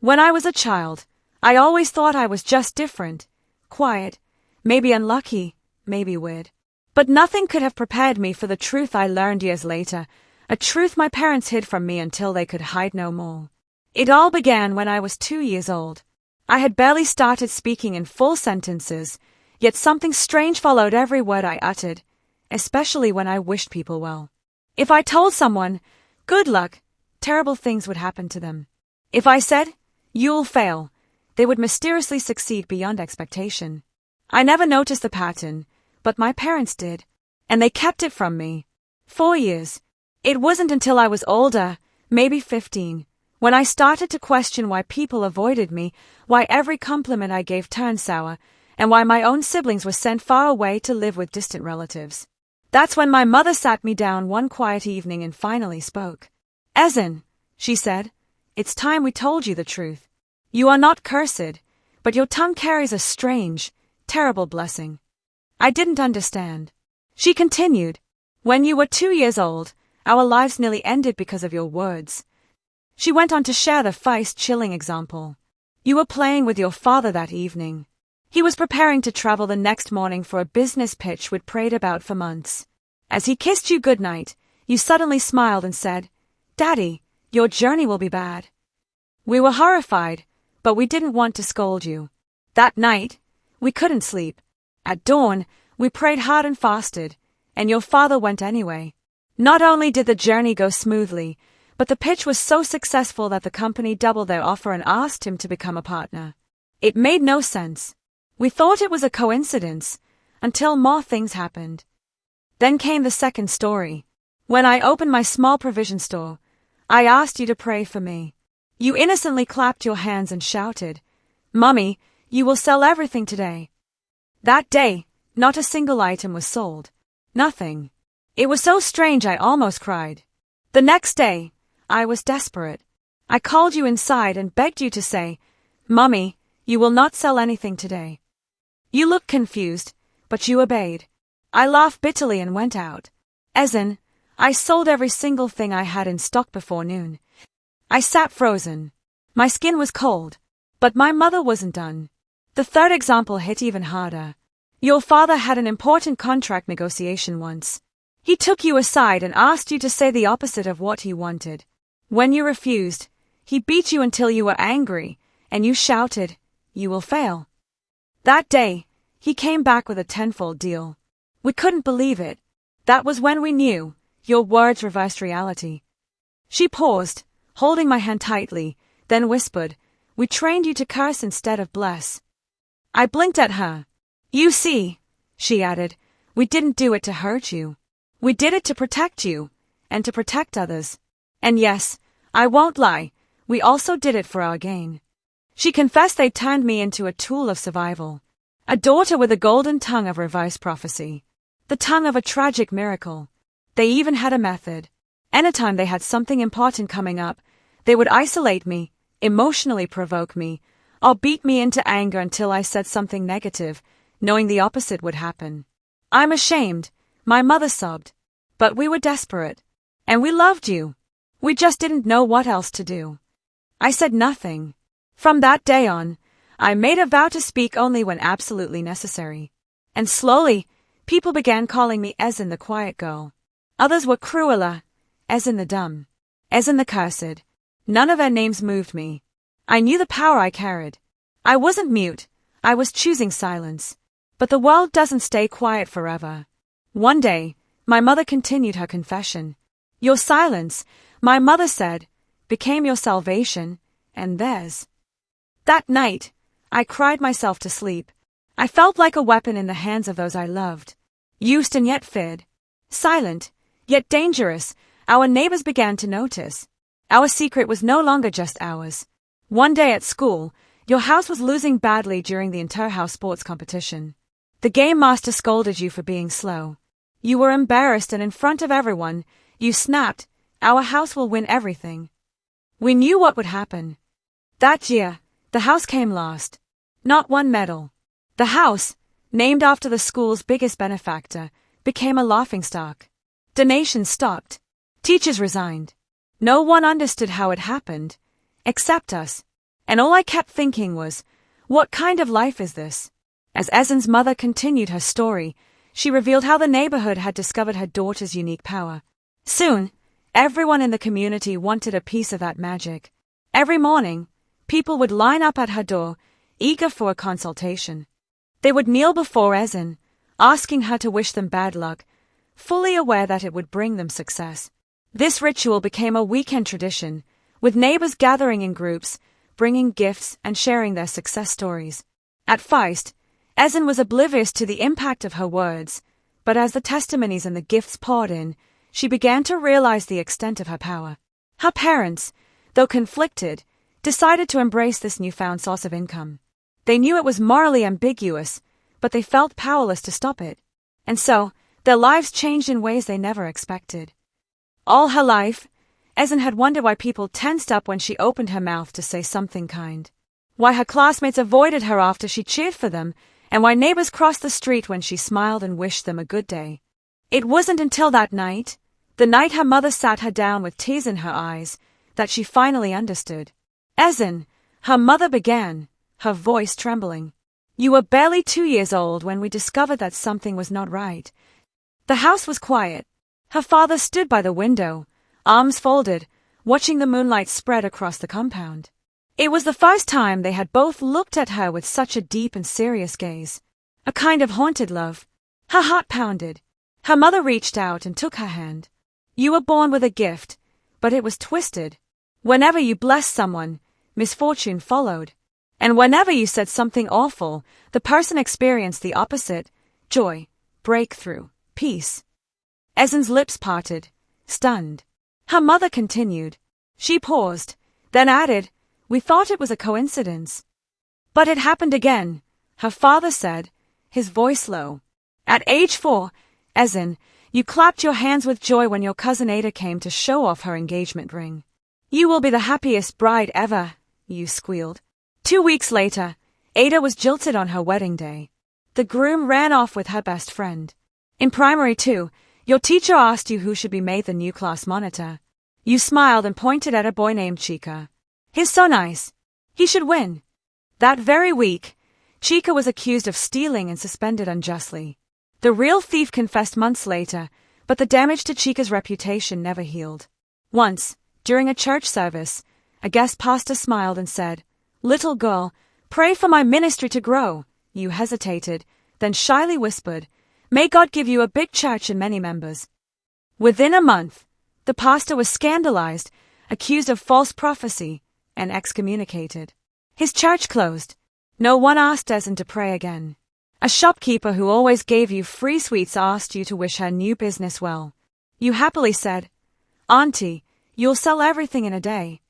When I was a child, I always thought I was just different, quiet, maybe unlucky, maybe weird. But nothing could have prepared me for the truth I learned years later, a truth my parents hid from me until they could hide no more. It all began when I was 2 years old. I had barely started speaking in full sentences, yet something strange followed every word I uttered, especially when I wished people well. If I told someone, "Good luck," terrible things would happen to them. If I said, "You'll fail," they would mysteriously succeed beyond expectation. I never noticed the pattern, but my parents did, and they kept it from me. 4 years. It wasn't until I was older, maybe 15, when I started to question why people avoided me, why every compliment I gave turned sour, and why my own siblings were sent far away to live with distant relatives. That's when my mother sat me down one quiet evening and finally spoke. "Ezinne," she said, "it's time we told you the truth. You are not cursed, but your tongue carries a strange, terrible blessing." I didn't understand. She continued, "When you were 2 years old, our lives nearly ended because of your words." She went on to share the face-chilling example. "You were playing with your father that evening. He was preparing to travel the next morning for a business pitch we'd prayed about for months. As he kissed you goodnight, you suddenly smiled and said, 'Daddy, your journey will be bad.' We were horrified, but we didn't want to scold you. That night, we couldn't sleep. At dawn, we prayed hard and fasted, and your father went anyway. Not only did the journey go smoothly, but the pitch was so successful that the company doubled their offer and asked him to become a partner. It made no sense. We thought it was a coincidence, until more things happened. Then came the second story. When I opened my small provision store, I asked you to pray for me. You innocently clapped your hands and shouted, 'Mummy, you will sell everything today.' That day, not a single item was sold. Nothing. It was so strange I almost cried. The next day, I was desperate. I called you inside and begged you to say, 'Mummy, you will not sell anything today.' You looked confused, but you obeyed. I laughed bitterly and went out. Ezinne, I sold every single thing I had in stock before noon. I sat frozen. My skin was cold, but my mother wasn't done. The third example hit even harder. Your father had an important contract negotiation once. He took you aside and asked you to say the opposite of what he wanted. When you refused, he beat you until you were angry, and you shouted, 'You will fail.' That day, he came back with a tenfold deal. We couldn't believe it. That was when we knew your words reversed reality." She paused, holding my hand tightly, then whispered, "We trained you to curse instead of bless." I blinked at her. "You see," she added, "we didn't do it to hurt you. We did it to protect you, and to protect others. And yes, I won't lie, we also did it for our gain." She confessed they turned me into a tool of survival. A daughter with a golden tongue of reverse prophecy. The tongue of a tragic miracle. They even had a method. Anytime they had something important coming up, they would isolate me, emotionally provoke me, or beat me into anger until I said something negative, knowing the opposite would happen. "I'm ashamed," my mother sobbed. "But we were desperate. And we loved you. We just didn't know what else to do." I said nothing. From that day on, I made a vow to speak only when absolutely necessary. And slowly, people began calling me Ezinne the quiet girl. Others were crueler, Ezinne the dumb, Ezinne the cursed. None of their names moved me. I knew the power I carried. I wasn't mute, I was choosing silence. But the world doesn't stay quiet forever. One day, my mother continued her confession. "Your silence," my mother said, "became your salvation, and theirs." That night, I cried myself to sleep. I felt like a weapon in the hands of those I loved. Used and yet feared. Silent, yet dangerous, our neighbors began to notice. Our secret was no longer just ours. One day at school, your house was losing badly during the inter-house sports competition. The game master scolded you for being slow. You were embarrassed, and in front of everyone, you snapped, "Our house will win everything." We knew what would happen. That year, the house came last. Not one medal. The house, named after the school's biggest benefactor, became a laughingstock. Donations stopped. Teachers resigned. No one understood how it happened, except us. And all I kept thinking was, what kind of life is this? As Ezinne's mother continued her story, she revealed how the neighborhood had discovered her daughter's unique power. Soon, everyone in the community wanted a piece of that magic. Every morning, people would line up at her door, eager for a consultation. They would kneel before Ezinne, asking her to wish them bad luck, fully aware that it would bring them success. This ritual became a weekend tradition, with neighbors gathering in groups, bringing gifts and sharing their success stories. At first, Ezinne was oblivious to the impact of her words, but as the testimonies and the gifts poured in, she began to realize the extent of her power. Her parents, though conflicted, decided to embrace this newfound source of income. They knew it was morally ambiguous, but they felt powerless to stop it. And so, their lives changed in ways they never expected. All her life, Ezinne had wondered why people tensed up when she opened her mouth to say something kind. Why her classmates avoided her after she cheered for them, and why neighbors crossed the street when she smiled and wished them a good day. It wasn't until that night, the night her mother sat her down with tears in her eyes, that she finally understood. Ezinne, her mother began, her voice trembling. You were barely 2 years old when we discovered that something was not right. The house was quiet. Her father stood by the window, arms folded, watching the moonlight spread across the compound. It was the first time they had both looked at her with such a deep and serious gaze, a kind of haunted love. Her heart pounded. Her mother reached out and took her hand. You were born with a gift, but it was twisted. Whenever you blessed someone, misfortune followed. And whenever you said something awful, the person experienced the opposite: joy, breakthrough, peace. Ezinne's lips parted, stunned. Her mother continued. She paused, then added, We thought it was a coincidence. But it happened again, her father said, his voice low. At age 4, Ezinne, you clapped your hands with joy when your cousin Ada came to show off her engagement ring. You will be the happiest bride ever, you squealed. 2 weeks later, Ada was jilted on her wedding day. The groom ran off with her best friend. In primary 2, your teacher asked you who should be made the new class monitor. You smiled and pointed at a boy named Chica. He's so nice. He should win. That very week, Chica was accused of stealing and suspended unjustly. The real thief confessed months later, but the damage to Chica's reputation never healed. Once, during a church service, a guest pastor smiled and said, Little girl, pray for my ministry to grow. You hesitated, then shyly whispered, May God give you a big church and many members. Within a month, the pastor was scandalized, accused of false prophecy, and excommunicated. His church closed. No one asked Ezinne to pray again. A shopkeeper who always gave you free sweets asked you to wish her new business well. You happily said, Auntie, you'll sell everything in a day.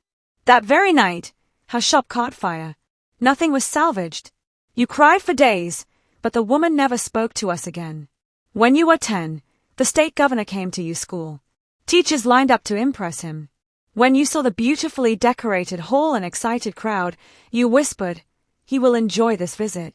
That very night, her shop caught fire. Nothing was salvaged. You cried for days, but the woman never spoke to us again. When you were 10, the state governor came to your school. Teachers lined up to impress him. When you saw the beautifully decorated hall and excited crowd, you whispered, He will enjoy this visit.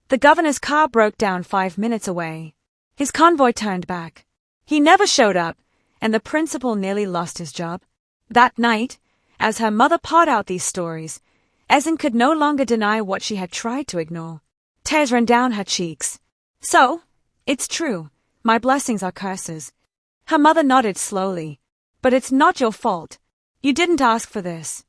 The governor's car broke down 5 minutes away. His convoy turned back. He never showed up, and the principal nearly lost his job. That night, as her mother poured out these stories, Ezinne could no longer deny what she had tried to ignore. Tears ran down her cheeks. So, it's true, my blessings are curses. Her mother nodded slowly. But it's not your fault. You didn't ask for this.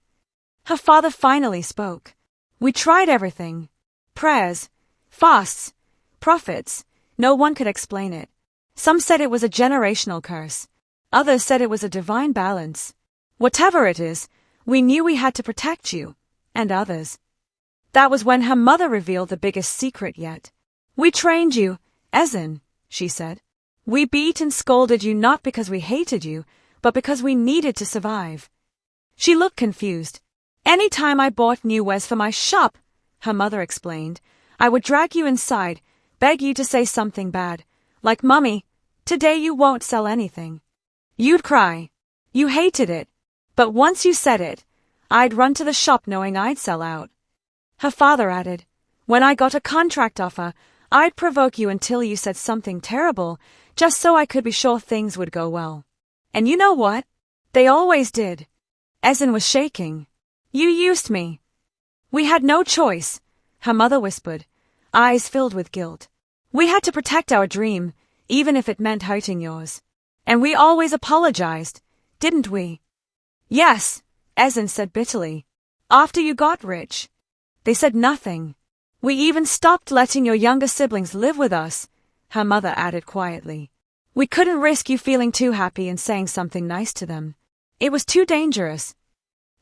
Her father finally spoke. We tried everything. Prayers, fasts, prophets. No one could explain it. Some said it was a generational curse. Others said it was a divine balance. Whatever it is, we knew we had to protect you, and others. That was when her mother revealed the biggest secret yet. We trained you, Ezinne, she said. We beat and scolded you not because we hated you, but because we needed to survive. She looked confused. Any time I bought new wares for my shop, her mother explained, I would drag you inside, beg you to say something bad, like, Mummy, today you won't sell anything. You'd cry. You hated it. But once you said it, I'd run to the shop knowing I'd sell out. Her father added, When I got a contract offer, I'd provoke you until you said something terrible, just so I could be sure things would go well. And you know what? They always did. Ezinne was shaking. You used me. We had no choice, her mother whispered, eyes filled with guilt. We had to protect our dream, even if it meant hurting yours. And we always apologized, didn't we? Yes, Ezinne said bitterly. After you got rich. They said nothing. We even stopped letting your younger siblings live with us, her mother added quietly. We couldn't risk you feeling too happy and saying something nice to them. It was too dangerous.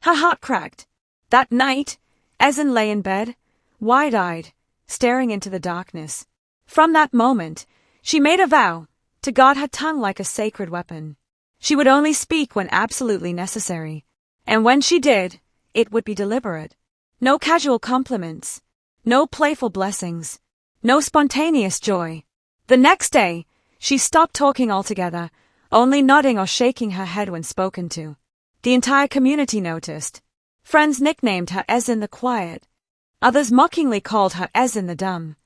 Her heart cracked. That night, Ezinne lay in bed, wide-eyed, staring into the darkness. From that moment, she made a vow to guard her tongue like a sacred weapon. She would only speak when absolutely necessary. And when she did, it would be deliberate. No casual compliments. No playful blessings. No spontaneous joy. The next day, she stopped talking altogether, only nodding or shaking her head when spoken to. The entire community noticed. Friends nicknamed her Ezinne the Quiet. Others mockingly called her Ezinne the Dumb.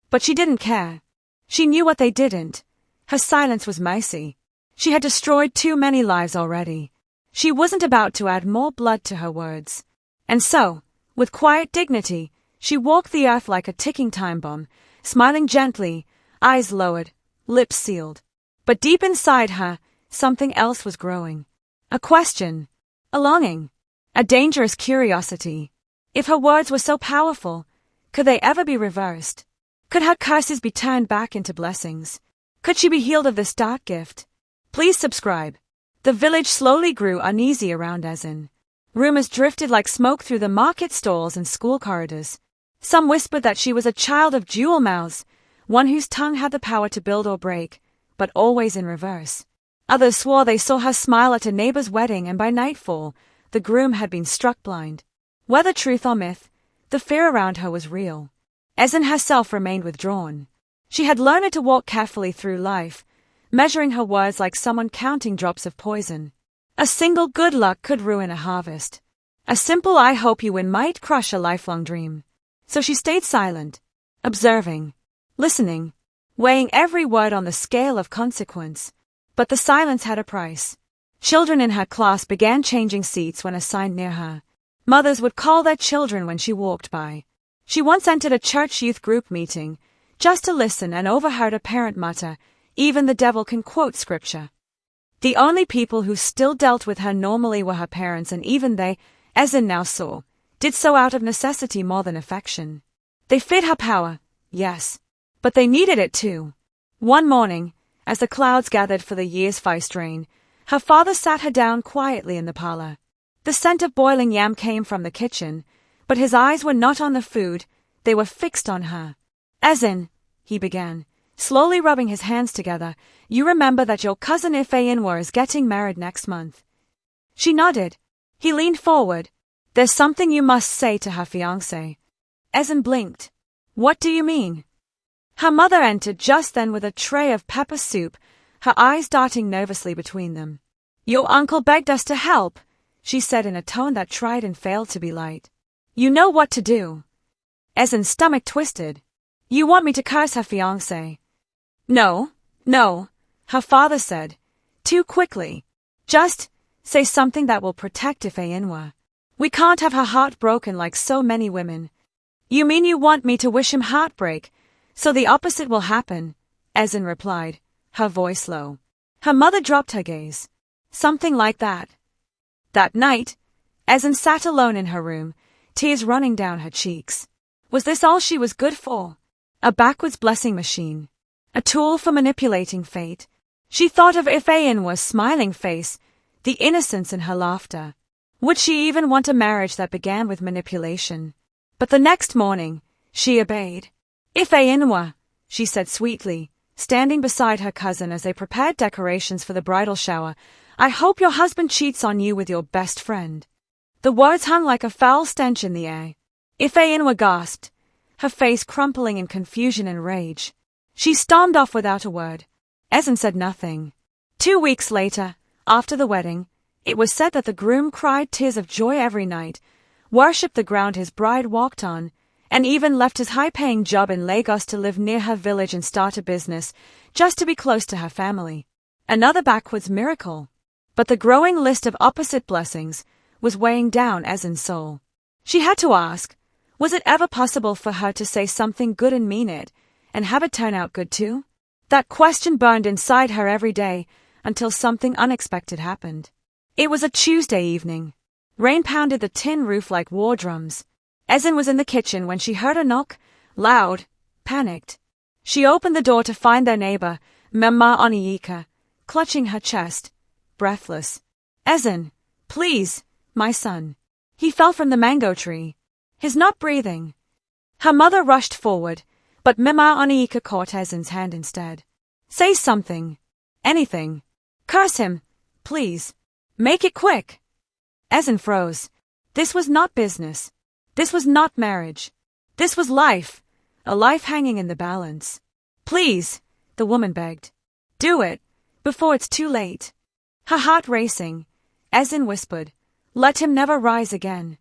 But she didn't care. She knew what they didn't. Her silence was mercy. She had destroyed too many lives already. She wasn't about to add more blood to her words. And so, with quiet dignity, she walked the earth like a ticking time bomb, smiling gently, eyes lowered, lips sealed. But deep inside her, something else was growing. A question. A longing. A dangerous curiosity. If her words were so powerful, could they ever be reversed? Could her curses be turned back into blessings? Could she be healed of this dark gift? Please subscribe. The village slowly grew uneasy around Ezinne. Rumors drifted like smoke through the market stalls and school corridors. Some whispered that she was a child of jewel mouths, one whose tongue had the power to build or break, but always in reverse. Others swore they saw her smile at a neighbor's wedding, and by nightfall, the groom had been struck blind. Whether truth or myth, the fear around her was real. Ezinne herself remained withdrawn. She had learned to walk carefully through life, measuring her words like someone counting drops of poison. A single good luck could ruin a harvest. A simple "I hope you win" might crush a lifelong dream. So she stayed silent, observing, listening, weighing every word on the scale of consequence. But the silence had a price. Children in her class began changing seats when assigned near her. Mothers would call their children when she walked by. She once entered a church youth group meeting, just to listen, and overheard a parent mutter, "Even the devil can quote scripture." The only people who still dealt with her normally were her parents, and even they, Ezinne now saw, did so out of necessity more than affection. They feared her power, yes, but they needed it too. One morning, as the clouds gathered for the year's first rain, her father sat her down quietly in the parlor. The scent of boiling yam came from the kitchen, but his eyes were not on the food, they were fixed on her. "Ezinne," he began, slowly rubbing his hands together, "you remember that your cousin Ezinne is getting married next month?" She nodded. He leaned forward. "There's something you must say to her fiancé." Ezinne blinked. "What do you mean?" Her mother entered just then with a tray of pepper soup, her eyes darting nervously between them. "Your uncle begged us to help," she said in a tone that tried and failed to be light. "You know what to do." Ezinne's stomach twisted. "You want me to curse her fiancé?" No, her father said, too quickly. "Just say something that will protect Ezinne. We can't have her heart broken like so many women." "You mean you want me to wish him heartbreak, so the opposite will happen?" Ezinne replied, her voice low. Her mother dropped her gaze. "Something like that." That night, Ezinne sat alone in her room, tears running down her cheeks. Was this all she was good for? A backwards blessing machine? A tool for manipulating fate? She thought of Ezinne's smiling face, the innocence in her laughter. Would she even want a marriage that began with manipulation? But the next morning, she obeyed. "Ezinne," she said sweetly, standing beside her cousin as they prepared decorations for the bridal shower, "I hope your husband cheats on you with your best friend." The words hung like a foul stench in the air. Ezinne gasped, her face crumpling in confusion and rage. She stormed off without a word. Ezinne said nothing. 2 weeks later, after the wedding, it was said that the groom cried tears of joy every night, worshipped the ground his bride walked on, and even left his high-paying job in Lagos to live near her village and start a business, just to be close to her family. Another backwards miracle. But the growing list of opposite blessings was weighing down Ezinne's soul. She had to ask, Was it ever possible for her to say something good and mean it, and have it turn out good too? That question burned inside her every day until something unexpected happened. It was a Tuesday evening. Rain pounded the tin roof like war drums. Ezinne was in the kitchen when she heard a knock, loud, panicked. She opened the door to find their neighbor, Mama Onyeka, clutching her chest, breathless. "Ezinne, please, my son." He fell from the mango tree. He's not breathing. Her mother rushed forward, but Mama Onyeka caught Ezinne's hand instead. "Say something. Anything. Curse him, please. Make it quick." Ezinne froze. This was not business. This was not marriage. This was life, a life hanging in the balance. "Please," the woman begged. "Do it, before it's too late." Her heart racing, Ezinne whispered, "Let him never rise again,"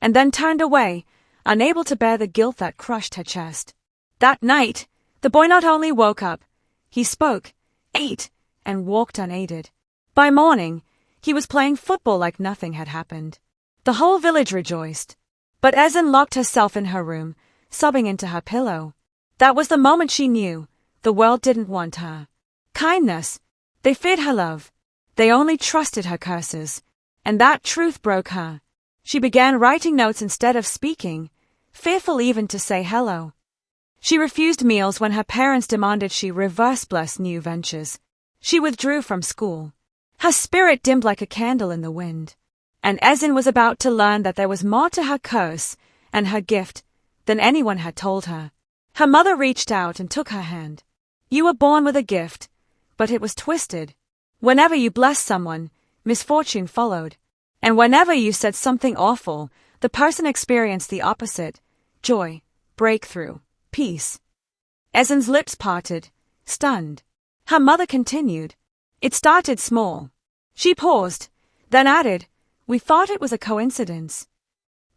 and then turned away, unable to bear the guilt that crushed her chest. That night, the boy not only woke up, he spoke, ate, and walked unaided. By morning, he was playing football like nothing had happened. The whole village rejoiced. But Ezinne locked herself in her room, sobbing into her pillow. That was the moment she knew the world didn't want her kindness. They feared her love. They only trusted her curses. And that truth broke her. She began writing notes instead of speaking, fearful even to say hello. She refused meals when her parents demanded she reverse bless new ventures. She withdrew from school. Her spirit dimmed like a candle in the wind. And Ezinne was about to learn that there was more to her curse and her gift than anyone had told her. Her mother reached out and took her hand. "You were born with a gift, but it was twisted. Whenever you blessed someone, misfortune followed. And whenever you said something awful, the person experienced the opposite: joy, breakthrough, peace." Ezinne's lips parted, stunned. Her mother continued. "It started small." She paused, then added, "We thought it was a coincidence."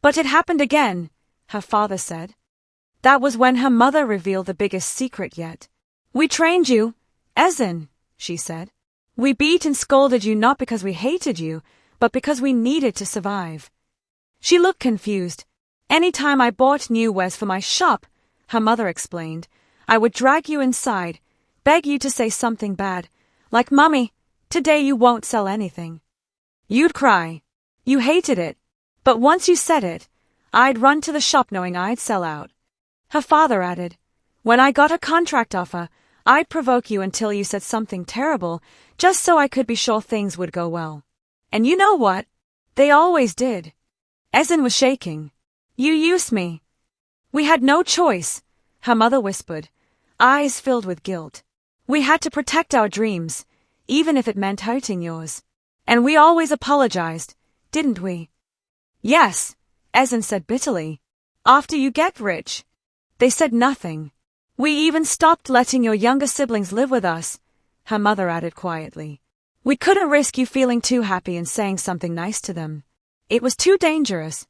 "But it happened again," her father said. That was when her mother revealed the biggest secret yet. "We trained you, Ezinne," she said. "We beat and scolded you not because we hated you, but because we needed to survive." She looked confused. "Any time I bought new wares for my shop," her mother explained, "I would drag you inside, beg you to say something bad, like, 'Mummy, today you won't sell anything.' You'd cry. You hated it. But once you said it, I'd run to the shop knowing I'd sell out." Her father added, "When I got a contract offer, I'd provoke you until you said something terrible, just so I could be sure things would go well. And you know what? They always did." Ezinne was shaking. "You used me." "We had no choice," her mother whispered, eyes filled with guilt. "We had to protect our dreams, even if it meant hurting yours. And we always apologized, didn't we?" "Yes," Ezinne said bitterly. "After you get rich." They said nothing. "We even stopped letting your younger siblings live with us," her mother added quietly. "We couldn't risk you feeling too happy and saying something nice to them. It was too dangerous."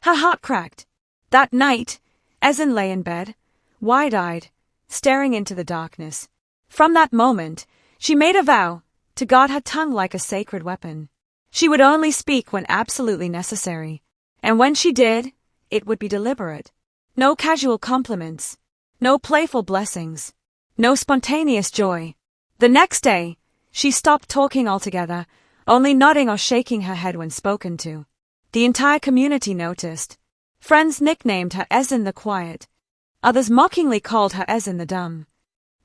Her heart cracked. That night, Ezinne lay in bed, wide-eyed, staring into the darkness. From that moment, she made a vow to guard her tongue like a sacred weapon. She would only speak when absolutely necessary. And when she did, it would be deliberate. No casual compliments. No playful blessings. No spontaneous joy. The next day, she stopped talking altogether, only nodding or shaking her head when spoken to. The entire community noticed. Friends nicknamed her Ezinne the Quiet. Others mockingly called her Ezinne the Dumb.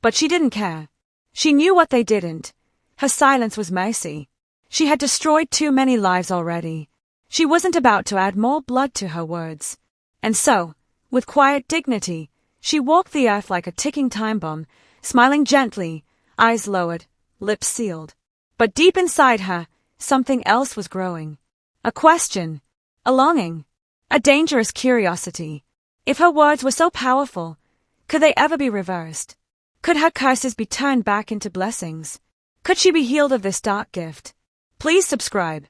But she didn't care. She knew what they didn't. Her silence was mercy. She had destroyed too many lives already. She wasn't about to add more blood to her words. And so, with quiet dignity, she walked the earth like a ticking time bomb, smiling gently, eyes lowered, lips sealed. But deep inside her, something else was growing. A question. A longing. A dangerous curiosity. If her words were so powerful, could they ever be reversed? Could her curses be turned back into blessings? Could she be healed of this dark gift? Please subscribe.